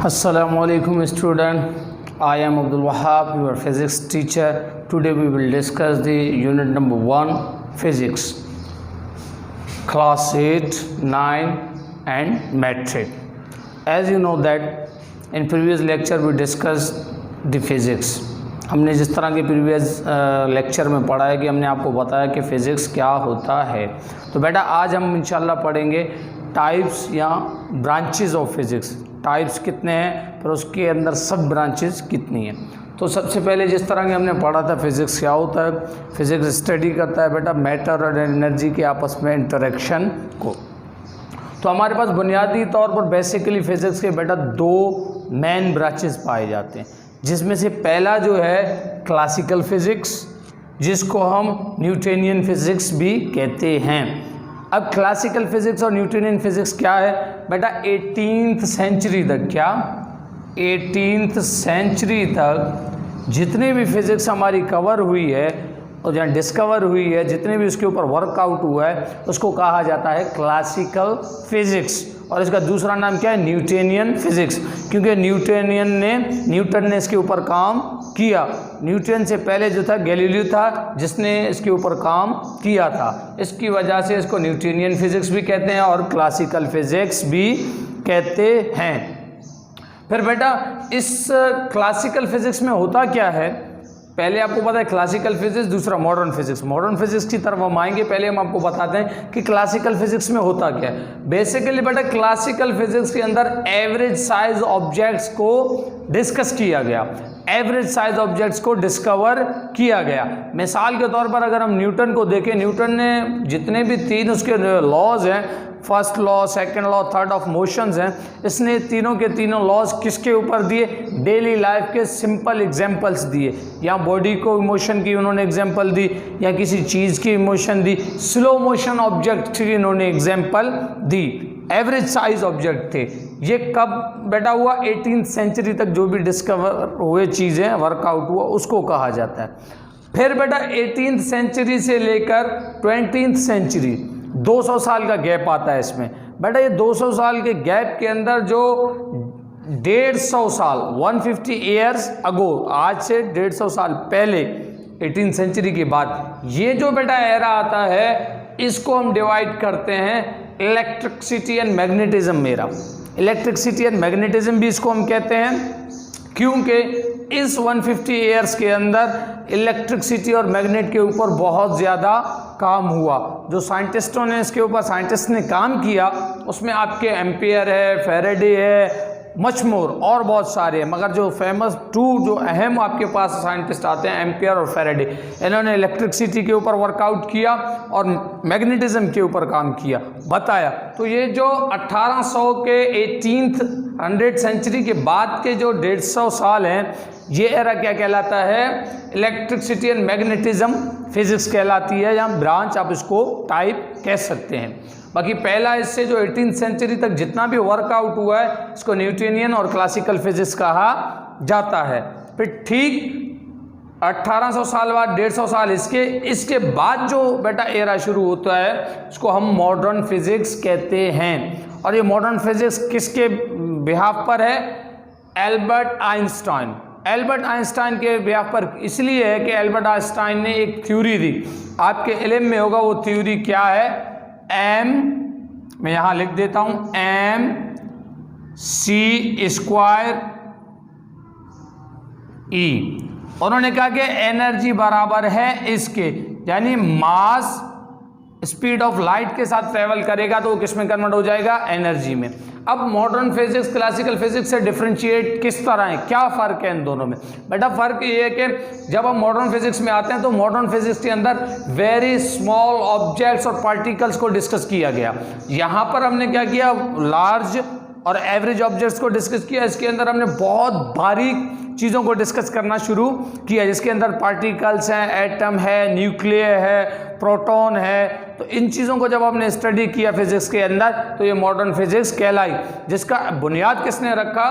Assalamualaikum student. I am Abdul Wahab, your physics teacher. Today we will discuss the unit number 1 physics, class 8, 9 and metric. As you know that in previous lecture we discussed the physics. हमने जिस तरह के previous lecture में पढ़ा है कि हमने आपको बताया कि फ़िज़िक्स क्या होता है, तो बेटा आज हम इंशाल्लाह पढ़ेंगे टाइप्स या ब्रांचेस ऑफ फिज़िक्स। टाइप्स कितने हैं, फिर उसके अंदर सब ब्रांचेस कितनी हैं। तो सबसे पहले जिस तरह के हमने पढ़ा था फ़िज़िक्स क्या होता है, फ़िज़िक्स स्टडी करता है बेटा मैटर और एनर्जी के आपस में इंटरेक्शन को। तो हमारे पास बुनियादी तौर पर बेसिकली फ़िज़िक्स के बेटा दो मेन ब्रांचेस पाए जाते हैं, जिसमें से पहला जो है क्लासिकल फ़िज़िक्स, जिसको हम न्यूटनियन फ़िज़िक्स भी कहते हैं। अब क्लासिकल फ़िज़िक्स और न्यूटनियन फ़िज़िक्स क्या है बेटा, 18th सेंचुरी तक, क्या 18th सेंचुरी तक जितने भी फ़िज़िक्स हमारी कवर हुई है और जहाँ डिस्कवर हुई है, जितने भी उसके ऊपर वर्कआउट हुआ है, उसको कहा जाता है क्लासिकल फ़िज़िक्स। और इसका दूसरा नाम क्या है, न्यूटनियन फ़िज़िक्स, क्योंकि न्यूटन ने इसके ऊपर काम किया। न्यूटन से पहले जो था गैलीलियो था, जिसने इसके ऊपर काम किया था। इसकी वजह से इसको न्यूटनियन फ़िज़िक्स भी कहते हैं और क्लासिकल फ़िज़िक्स भी कहते हैं। फिर बेटा इस क्लासिकल फ़िज़िक्स में होता क्या है, पहले आपको पता है क्लासिकल फिजिक्स, दूसरा मॉडर्न फिजिक्स। मॉडर्न फिजिक्स की तरफ हम आएंगे, पहले हम आपको बताते हैं कि क्लासिकल फिजिक्स में होता क्या है। बेसिकली बेटा क्लासिकल फिजिक्स के अंदर एवरेज साइज ऑब्जेक्ट्स को डिस्कस किया गया, एवरेज साइज ऑब्जेक्ट्स को डिस्कवर किया गया। मिसाल के तौर पर अगर हम न्यूटन को देखें, न्यूटन ने जितने भी तीन उसके लॉज हैं, first law, second law, third of motions हैं, इसने तीनों के तीनों लॉज किसके ऊपर दिए, डेली लाइफ के सिंपल एग्जांपल्स दिए। या बॉडी को इमोशन की उन्होंने एग्जांपल दी, या किसी चीज़ की इमोशन दी, स्लो मोशन ऑब्जेक्ट की इन्होंने एग्जांपल दी। एवरेज साइज ऑब्जेक्ट थे। ये कब बेटा हुआ, 18th सेंचुरी तक जो भी डिस्कवर हुए चीज़ें, वर्कआउट हुआ, उसको कहा जाता है। फिर बेटा 18th सेंचुरी से लेकर 20th सेंचुरी 200 साल का गैप आता है इसमें। बेटा ये 200 साल के गैप के अंदर जो 150 साल 150 ईयर्स अगो, आज से 150 साल पहले 18th सेंचुरी के बाद ये जो बेटा एरा आता है, इसको हम डिवाइड करते हैं इलेक्ट्रिसिटी एंड मैग्नेटिज्म मेरा। इलेक्ट्रिसिटी एंड मैग्नेटिज्म भी इसको हम कहते हैं, क्योंकि इस 150 ईयर्स के अंदर इलेक्ट्रिसिटी और मैग्नेट के ऊपर बहुत ज़्यादा काम हुआ। जो साइंटिस्टों ने इसके ऊपर साइंटिस्ट ने काम किया, उसमें आपके एम्पियर है, फैराडे है, मच मोर और बहुत सारे हैं, मगर जो फेमस जो अहम आपके पास साइंटिस्ट आते हैं, एम्पियर और फैराडे, इन्होंने इलेक्ट्रिसिटी के ऊपर वर्कआउट किया और मैग्नेटिज्म के ऊपर काम किया, बताया। तो ये जो 1800 के 1800 सेंचुरी के बाद के जो 150 साल हैं, ये एरा क्या कहलाता है, इलेक्ट्रिसिटी एंड मैग्नेटिज्म फिजिक्स कहलाती है, या ब्रांच आप इसको टाइप कह सकते हैं। बाकी पहला इससे जो 18th सेंचुरी तक जितना भी वर्कआउट हुआ है, इसको न्यूटनियन और क्लासिकल फिजिक्स कहा जाता है। फिर ठीक 1800 साल बाद 150 साल इसके बाद जो बेटा एरा शुरू होता है, उसको हम मॉडर्न फिजिक्स कहते हैं। और ये मॉडर्न फिजिक्स किसके बिहाफ पर है, एल्बर्ट आइंस्टाइन। एल्बर्ट आइंस्टाइन के बिहाफ पर इसलिए है कि एल्बर्ट आइंस्टाइन ने एक थ्योरी दी, आपके इल्म में होगा वो थ्योरी क्या है, एम, मैं यहां लिख देता हूं, एम सी स्क्वायर ई। उन्होंने कहा कि एनर्जी बराबर है इसके, यानी मास स्पीड ऑफ लाइट के साथ ट्रेवल करेगा तो वो किस में कन्वर्ट हो जाएगा, एनर्जी में। अब मॉडर्न फिजिक्स क्लासिकल फिजिक्स से डिफरेंशिएट किस तरह है, क्या फ़र्क है इन दोनों में बेटा? फ़र्क ये है कि जब हम मॉडर्न फिजिक्स में आते हैं तो मॉडर्न फिजिक्स के अंदर वेरी स्मॉल ऑब्जेक्ट्स और पार्टिकल्स को डिस्कस किया गया। यहाँ पर हमने क्या किया, लार्ज और एवरेज ऑब्जेक्ट्स को डिस्कस किया। इसके अंदर हमने बहुत बारीक चीज़ों को डिस्कस करना शुरू किया, जिसके अंदर पार्टिकल्स हैं, एटम है, न्यूक्लियर है, प्रोटॉन है। तो इन चीज़ों को जब हमने स्टडी किया फिजिक्स के अंदर, तो ये मॉडर्न फिजिक्स कहलाई, जिसका बुनियाद किसने रखा,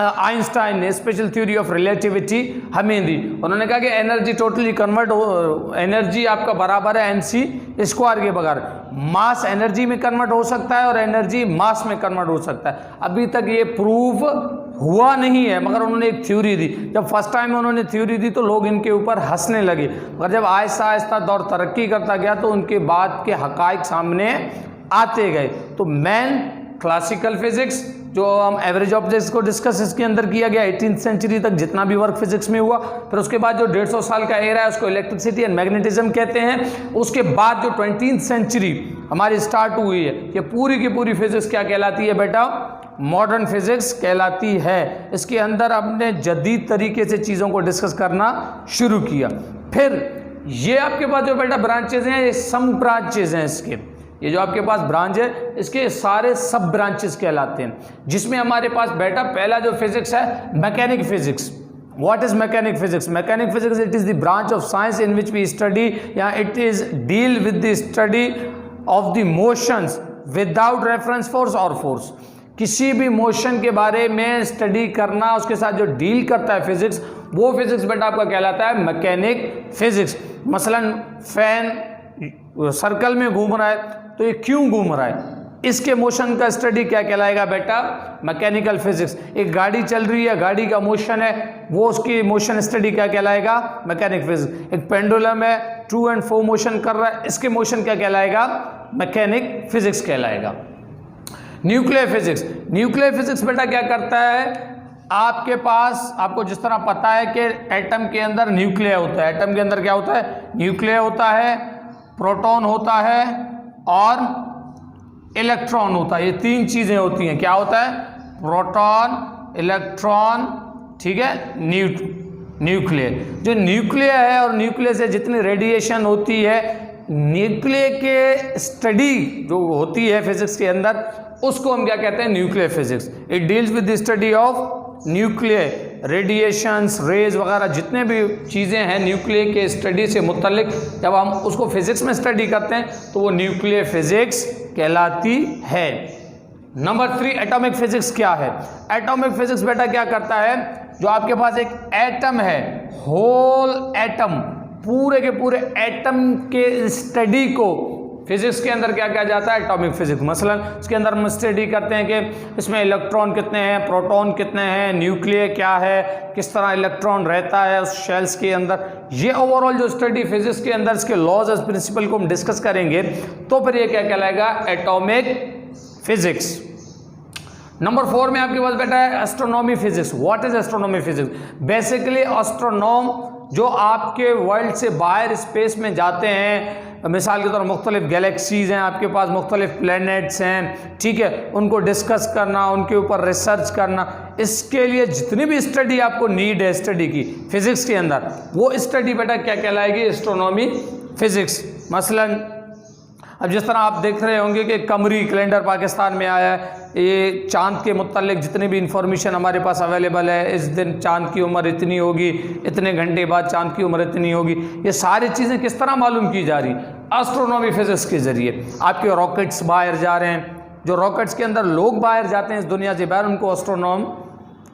आइंस्टाइन ने स्पेशल थ्योरी ऑफ रिलेटिविटी हमें दी। उन्होंने कहा कि एनर्जी टोटली कन्वर्ट हो, एनर्जी आपका बराबर है mc स्क्वायर के बगैर। मास एनर्जी में कन्वर्ट हो सकता है और एनर्जी मास में कन्वर्ट हो सकता है। अभी तक ये प्रूव हुआ नहीं है, मगर उन्होंने एक थ्योरी दी। जब फर्स्ट टाइम उन्होंने थ्योरी दी तो लोग इनके ऊपर हंसने लगे, मगर जब आहिस्ता आहिस्ता दौर तरक्की करता गया तो उनके बाद के हकाइक सामने आते गए। तो मेन क्लासिकल फिजिक्स जो हम एवरेज ऑब्जेक्ट्स को डिस्कस इसके अंदर किया गया 18th सेंचुरी तक जितना भी वर्क फिजिक्स में हुआ, फिर उसके बाद जो 150 साल का एरा है उसको इलेक्ट्रिसिटी एंड मैग्नेटिज्म कहते हैं। उसके बाद जो 20th सेंचुरी हमारी स्टार्ट हुई है, ये पूरी की पूरी फिजिक्स क्या कहलाती है बेटा? मॉडर्न फिजिक्स कहलाती है। इसके अंदर हमने जदीद तरीके से चीज़ों को डिस्कस करना शुरू किया। फिर ये आपके पास जो बेटा ब्रांचेज हैं, ये सम ब्रांचेज हैं इसके, ये जो आपके पास ब्रांच है इसके सारे सब ब्रांचेस कहलाते हैं, जिसमें हमारे पास बेटा पहला जो फिजिक्स है mechanic physics. What is mechanic physics? Mechanic physics it is the branch of science in which we study या it is deal with the study of the motions without reference force और force. किसी भी motion के बारे में study करना, उसके साथ जो डील करता है फिजिक्स, वो फिजिक्स बेटा आपका कहलाता है मैकेनिक फिजिक्स। मसलन फैन सर्कल में घूम रहा है तो ये क्यों घूम रहा है, इसके मोशन का स्टडी क्या कहलाएगा बेटा? Mechanical physics. एक गाड़ी चल रही है, गाड़ी का मोशन है, वो उसकी मोशन स्टडी क्या कहलाएगा? Mechanic physics. एक पेंडुलम है, टू एंड फ्रो मोशन कर रहा है, इसके मोशन क्या कहलाएगा? मैकेनिक फिजिक्स कहलाएगा। Nuclear physics. न्यूक्लियर फिजिक्स बेटा क्या करता है? आपके पास, आपको जिस तरह पता है कि एटम के अंदर न्यूक्लियर होता है, एटम के अंदर क्या होता है? न्यूक्लियर होता है, प्रोटॉन होता है और इलेक्ट्रॉन होता है। ये तीन चीजें होती हैं। क्या होता है? प्रोटॉन, इलेक्ट्रॉन, ठीक है, न्यूक्लियर। जो न्यूक्लियर है और न्यूक्लियर से जितनी रेडिएशन होती है, न्यूक्लियर के स्टडी जो होती है फिजिक्स के अंदर, उसको हम क्या कहते हैं? Nuclear physics. It deals with the study of nuclear radiations, rays वगैरह जितने भी चीज़ें हैं न्यूक्लियर के स्टडी से मुतल्लिक, जब हम उसको फिजिक्स में स्टडी करते हैं तो वो न्यूक्लियर फिजिक्स कहलाती है। नंबर 3 एटॉमिक फिजिक्स क्या है? एटॉमिक फिजिक्स बेटा क्या करता है? जो आपके पास एक एटम है, होल एटम, पूरे के पूरे एटम के स्टडी को फिजिक्स के अंदर क्या कहा जाता है? Atomic physics. मसलन उसके अंदर हम स्टडी करते हैं कि इसमें इलेक्ट्रॉन कितने हैं, प्रोटॉन कितने हैं, न्यूक्लियर क्या है, किस तरह इलेक्ट्रॉन रहता है उस शेल्स के अंदर। ये ओवरऑल जो स्टडी फिजिक्स के अंदर इसके लॉज एंड प्रिंसिपल को हम डिस्कस करेंगे, तो फिर ये क्या कहलाएगा? Atomic physics. नंबर 4 में आपके पास बेटा है astronomy physics. What is astronomy physics? Basically astronom जो आपके वर्ल्ड से बाहर स्पेस में जाते हैं, मिसाल के तौर पर मुख्तलिफ गैलेक्सीज हैं आपके पास, मुख्तलिफ प्लैनेट्स हैं, ठीक है, उनको डिस्कस करना, उनके ऊपर रिसर्च करना, इसके लिए जितनी भी स्टडी आपको नीड है स्टडी की फिजिक्स के अंदर, वो स्टडी बेटा क्या कहलाएगी? Astronomy physics. मसलन अब जिस तरह आप देख रहे होंगे कि कमरी कैलेंडर पाकिस्तान में आया है, ये चांद के मुत्तल्लिक जितनी भी इंफॉर्मेशन हमारे पास अवेलेबल है, इस दिन चांद की उम्र इतनी होगी, इतने घंटे बाद चांद की उम्र इतनी होगी, ये सारी चीज़ें किस तरह मालूम की जा रही? एस्ट्रोनॉमी फिजिक्स के ज़रिए। आपके रॉकेट्स बाहर जा रहे हैं, जो रॉकेट्स के अंदर लोग बाहर जाते हैं इस दुनिया से बाहर, उनको एस्ट्रोनॉम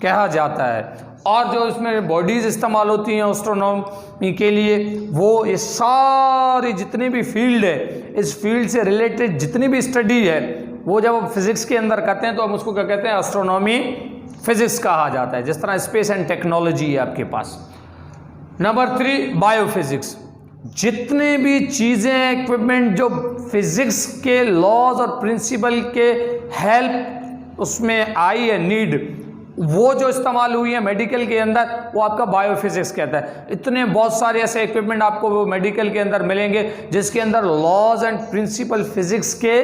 कहा जाता है। और जो इसमें बॉडीज़ इस्तेमाल होती हैं एस्ट्रोनॉमी के लिए, वो ये सारी जितनी भी फील्ड है, इस फील्ड से रिलेटेड जितनी भी स्टडी है, वो जब हम फिजिक्स के अंदर करते हैं तो हम उसको क्या कहते हैं? एस्ट्रोनॉमी फिजिक्स कहा जाता है। जिस तरह स्पेस एंड टेक्नोलॉजी है आपके पास। Number 3 biophysics. जितने भी चीज़ें, इक्विपमेंट जो फिजिक्स के लॉज और प्रिंसिपल के हेल्प उसमें आई है, नीड, वो जो इस्तेमाल हुई है मेडिकल के अंदर, वो आपका बायोफिजिक्स कहता है। इतने बहुत सारे ऐसे इक्विपमेंट आपको वो मेडिकल के अंदर मिलेंगे जिसके अंदर लॉज एंड प्रिंसिपल फिजिक्स के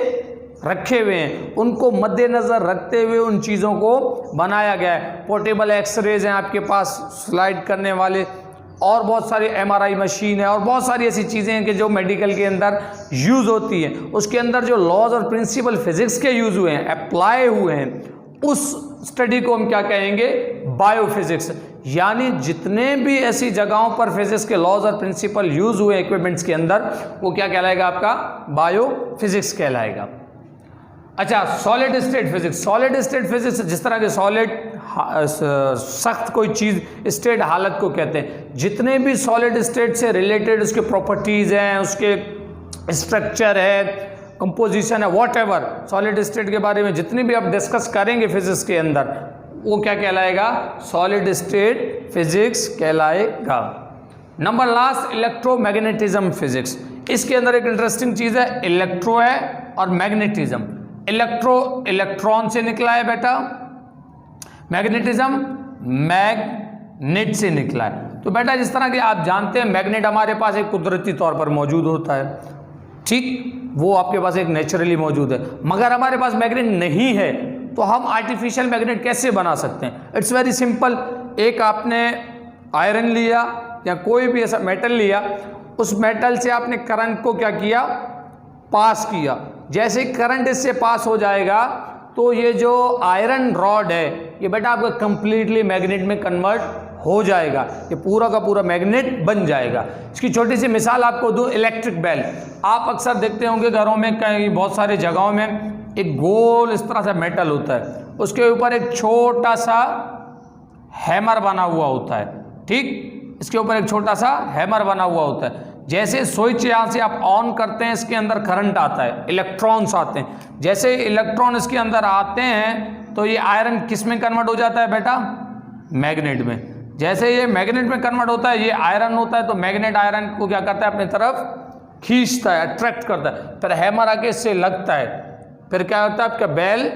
रखे हुए हैं, उनको मद्देनज़र रखते हुए उन चीज़ों को बनाया गया है। पोर्टेबल एक्सरेज हैं आपके पास स्लाइड करने वाले, और बहुत सारी MRI मशीन है, और बहुत सारी ऐसी चीज़ें हैं कि जो मेडिकल के अंदर यूज़ होती हैं। उसके अंदर जो लॉज और प्रिंसिपल फिजिक्स के यूज़ हुए हैं, अप्लाई हुए हैं, उस स्टडी को हम क्या कहेंगे? बायोफिजिक्स। यानी जितने भी ऐसी जगहों पर फिजिक्स के लॉज और प्रिंसिपल यूज हुए इक्विपमेंट्स के अंदर, वो क्या कहलाएगा? आपका बायोफिजिक्स कहलाएगा। अच्छा, solid state physics. Solid state physics जिस तरह के सॉलिड सख्त कोई चीज़ स्टेट हालत को कहते हैं। जितने भी सॉलिड स्टेट से रिलेटेड उसके प्रॉपर्टीज़ हैं, उसके स्ट्रक्चर है, कंपोजिशन है, व्हाटएवर सॉलिड स्टेट के बारे में जितनी भी आप डिस्कस करेंगे फिजिक्स के अंदर, वो क्या कहलाएगा? सॉलिड स्टेट फिजिक्स कहलाएगा। Number last, electromagnetism physics. इसके अंदर एक इंटरेस्टिंग चीज़ है, इलेक्ट्रो है और मैग्नेटिज्म। इलेक्ट्रो इलेक्ट्रॉन से निकला है बेटा, मैग्नेटिज्म मैग्नेट से निकला है। तो बेटा जिस तरह के आप जानते हैं मैग्नेट हमारे पास एक कुदरती तौर पर मौजूद होता है, ठीक, वो आपके पास एक नेचुरली मौजूद है। मगर हमारे पास मैग्नेट नहीं है तो हम आर्टिफिशियल मैग्नेट कैसे बना सकते हैं? It's very simple. एक आपने आयरन लिया या कोई भी ऐसा मेटल लिया, उस मेटल से आपने करंट को क्या किया? पास किया। जैसे करंट इससे पास हो जाएगा तो ये जो आयरन रॉड है ये बेटा आपका कंप्लीटली मैग्नेट में कन्वर्ट हो जाएगा, ये पूरा का पूरा मैग्नेट बन जाएगा। इसकी छोटी सी मिसाल आपको दूं, इलेक्ट्रिक बेल। आप अक्सर देखते होंगे घरों में, कहीं बहुत सारे जगहों में एक गोल इस तरह से मेटल होता है, उसके ऊपर एक छोटा सा हैमर बना हुआ होता है, ठीक, इसके ऊपर एक छोटा सा हैमर बना हुआ होता है। जैसे स्विच यहाँ से आप ऑन करते हैं, इसके अंदर करंट आता है, इलेक्ट्रॉन्स आते हैं। जैसे इलेक्ट्रॉन इसके अंदर आते हैं तो ये आयरन किस में कन्वर्ट हो जाता है बेटा? मैग्नेट में। जैसे ये मैग्नेट में कन्वर्ट होता है, ये आयरन होता है, तो मैग्नेट आयरन को क्या करता है? अपनी तरफ खींचता है, अट्रैक्ट करता है। फिर हैमर आके इससे लगता है, फिर क्या होता है? आपका बेल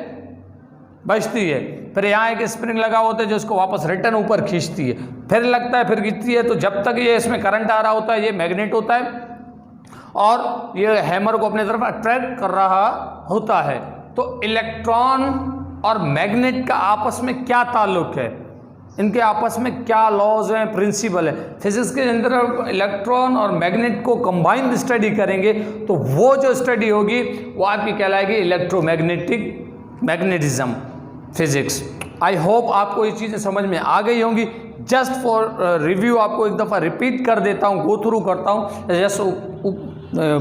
बजती है। फिर यहाँ एक स्प्रिंग लगा होता है जो इसको वापस रिटर्न ऊपर खींचती है, फिर लगता है, फिर खींचती है। तो जब तक ये इसमें करंट आ रहा होता है ये मैग्नेट होता है और ये हैमर को अपने तरफ अट्रैक्ट कर रहा होता है। तो इलेक्ट्रॉन और मैग्नेट का आपस में क्या ताल्लुक है, इनके आपस में क्या लॉज हैं, प्रिंसिपल है? फिजिक्स के अंदर इलेक्ट्रॉन और मैग्नेट को कंबाइंड स्टडी करेंगे तो वो जो स्टडी होगी वो आपकी कहलाएगी मैग्नेटिज्म फिजिक्स। आई होप आपको ये चीज़ें समझ में आ गई होंगी। जस्ट फॉर रिव्यू आपको एक दफ़ा रिपीट कर देता हूँ, गो थ्रू करता हूँ जस्ट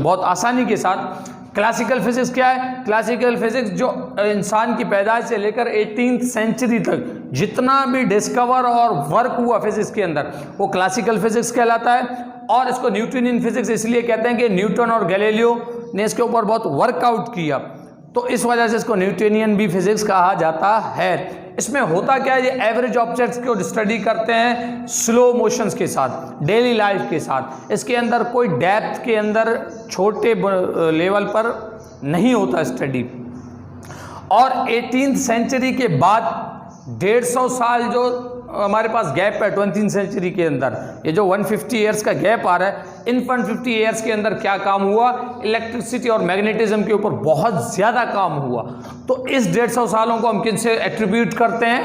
बहुत आसानी के साथ। क्लासिकल फिजिक्स क्या है? क्लासिकल फिजिक्स जो इंसान की पैदाइश से लेकर 18th सेंचुरी तक जितना भी डिस्कवर और वर्क हुआ फिजिक्स के अंदर वो क्लासिकल फिजिक्स कहलाता है। और इसको न्यूटनियन फिजिक्स इसलिए कहते हैं कि न्यूटन और गैलीलियो ने इसके ऊपर बहुत वर्कआउट किया, तो इस वजह से इसको न्यूटनियन भी फिजिक्स कहा जाता है। इसमें होता क्या है? ये एवरेज ऑब्जेक्ट्स को स्टडी करते हैं स्लो मोशंस के साथ, डेली लाइफ के साथ। इसके अंदर कोई डेप्थ के अंदर छोटे लेवल पर नहीं होता स्टडी। और 18th सेंचुरी के बाद 150 साल जो हमारे पास गैप है 20th सेंचुरी के अंदर, ये जो 150 ईयर्स का गैप आ रहा है, इन 150 ईयर्स के अंदर क्या काम हुआ? इलेक्ट्रिसिटी और मैग्नेटिज्म के ऊपर बहुत ज़्यादा काम हुआ। तो इस 150 सालों को हम किनसे एट्रीब्यूट करते हैं,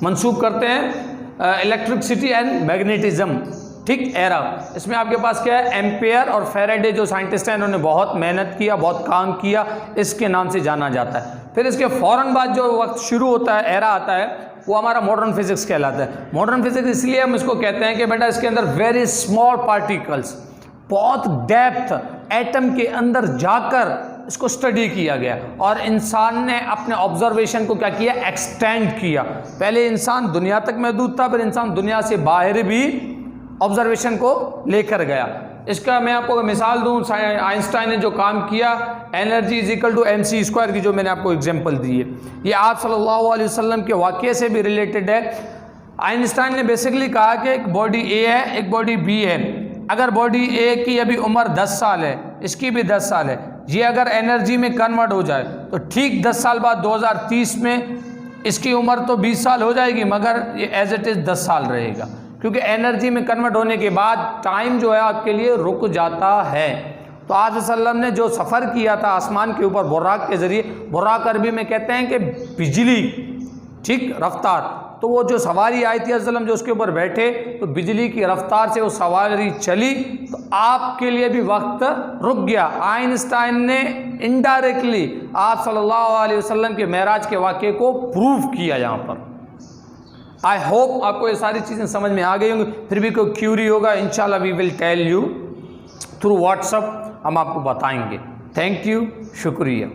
मंसूब करते हैं? इलेक्ट्रिसिटी एंड मैग्नेटिज्म, ठीक, एरा। इसमें आपके पास क्या है? एम्पेयर और फैराडे जो साइंटिस्ट हैं इन्होंने बहुत मेहनत किया, बहुत काम किया, इसके नाम से जाना जाता है। फिर इसके फ़ौरन बाद जो वक्त शुरू होता है, एरा आता है, वो हमारा मॉडर्न फिजिक्स कहलाता है। मॉडर्न फिजिक्स इसलिए हम इसको कहते हैं कि बेटा इसके अंदर वेरी स्मॉल पार्टिकल्स, बहुत डेप्थ एटम के अंदर जाकर इसको स्टडी किया गया और इंसान ने अपने ऑब्जर्वेशन को क्या किया? एक्सटेंड किया। पहले इंसान दुनिया तक महदूद था, फिर इंसान दुनिया से बाहर भी ऑब्जर्वेशन को लेकर गया। इसका मैं आपको मिसाल दूं, आइंस्टाइन ने जो काम किया, energy is equal to mc² की जो मैंने आपको एग्जांपल दी है, ये आप सल्लल्लाहु अलैहि वसल्लम के वाक़ये से भी रिलेटेड है। आइंस्टाइन ने बेसिकली कहा कि एक बॉडी ए है, एक बॉडी बी है। अगर बॉडी ए की अभी उम्र 10 साल है, इसकी भी 10 साल है, ये अगर एनर्जी में कन्वर्ट हो जाए तो ठीक 10 साल बाद 2030 में इसकी उम्र तो 20 साल हो जाएगी, मगर ये एज इट इज़ 10 साल रहेगा, क्योंकि एनर्जी में कन्वर्ट होने के बाद टाइम जो है आपके लिए रुक जाता है। तो आज वसल्लम ने जो सफ़र किया था आसमान के ऊपर बुर्राक के ज़रिए, बुर्राक अरबी में कहते हैं कि बिजली, ठीक, रफ्तार, तो वो जो सवारी आई थी वसल्लम जो उसके ऊपर बैठे तो बिजली की रफ्तार से वो सवारी चली, तो आपके लिए भी वक्त रुक गया। आइंस्टाइन ने इनडायरेक्टली आप सल्लल्लाहु अलैहि वसल्लम के मेराज के वाक़ये को प्रूव किया यहाँ पर। आई होप आपको ये सारी चीज़ें समझ में आ गई होंगी। फिर भी कोई क्यूरी होगा इंशाल्लाह we will tell you through WhatsApp, हम आपको बताएंगे। थैंक यू, शुक्रिया।